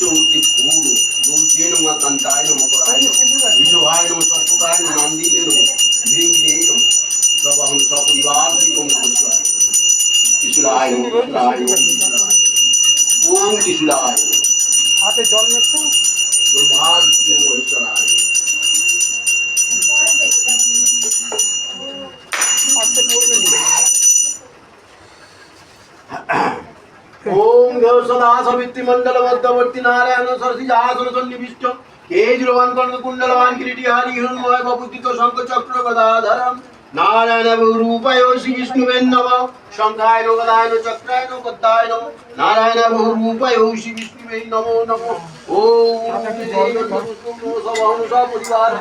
অষ্টমূর্তি ফুল বলছে নমা কান্তায় নম করায় বিশ্বভায় নম সর্বকায় নম নন্দিনে নম বৃঙ্গিনে নম সবাহন সপরিবার শ্রীকম নমস্কার ত্রিশূলায় নম ত্রিশূলায় নম ত্রিশূলায় ওম ত্রিশূলায় হাতে জল মেখে ব্রহ্মা বিষ্ণু মহেশ্বরায় হাতে পড়বে না। ओम देव सदा सवित्री मंडल मध्यवर्ती नारायण सरसी आसन सन्निविष्ट केजुलवान कर्ण कुंडलवान किरीटिहारी हिरण्मय बपुतित शंख चक्र गदाधरम नारायण बहुरूपाय श्री विष्णुवे नमः शंखाय नमः गदाय नमः चक्राय नमः पद्माय नमः नारायण बहुरूपाय श्री विष्णुवे नमो नमः ओम सवहं सपरिवार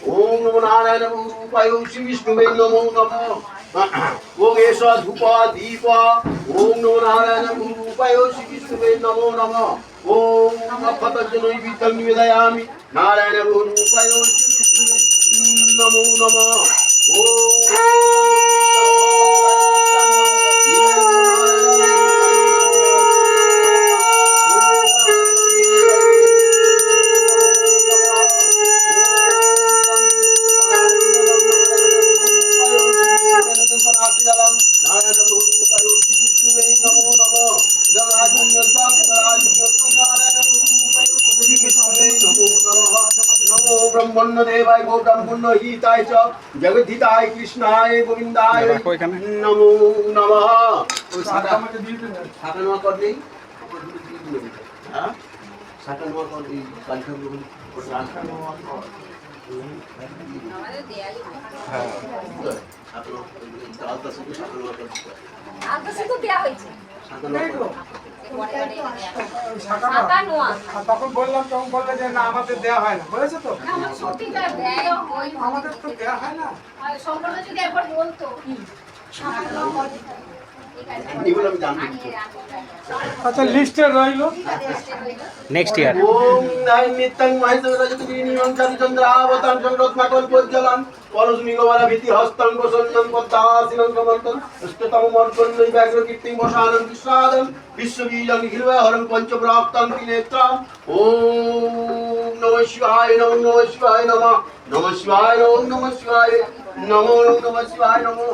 ओम नमो नारायण बहुरूपाय श्री विष्णुवे नमो नमः ओम ऐसा धूपा दीपा ओम नमो नारायण गुरुपाय श्री विष्णुवे नमो नमः ओम अक्षतजनो विद्यं निवेदयामि नारायण गुरुपाय श्री विष्णुवे नमो नमः ब्रह्मण्य देवाय गो ब्रह्मण्य हिताय च जगद्धिताय कृष्णाय गोविंदाय नमो नमः আমাকে দিয়ে দেন সাতানवा कर देई हां সাতানवा कर देई কালকে বলুন আমাদের দেয়ালি হ্যাঁ সাতানवा আলতা থেকে সাতানवा कर আগে শুধু দেয়া হয়েছে সাতানवा সাতা নোয়া তখন বললাম তখন বললে যে না আমাদের দেয়া হয় না বলেছে তো আমার সত্যিটা দেয় ওই আমাদের তো দেয়া হয় না আর সম্পূর্ণ যদি একবার বলতো এগুলো আমি জানতে আচ্ছা লিস্টে রইলো নেক্সট ইয়ার ओम नारायण नित्यं महेश्वर रजतगिरिनियं चंद्रावतां चंद्रोत्माकं पोज्जलं परस्मिगमला भीति हस्तं वसन्नं पद्मासिनं कमन्तं अष्टतम मर्कन्नं व्याघ्रकीर्तिं वशानं विश्रादं विश्वबीजं हिरवहरं पंचप्राप्तं त्रिनेत्रं ओम नमः शिवाय नमः शिवाय नमः शिवाय नमः शिवाय नमो नमः शिवाय नमो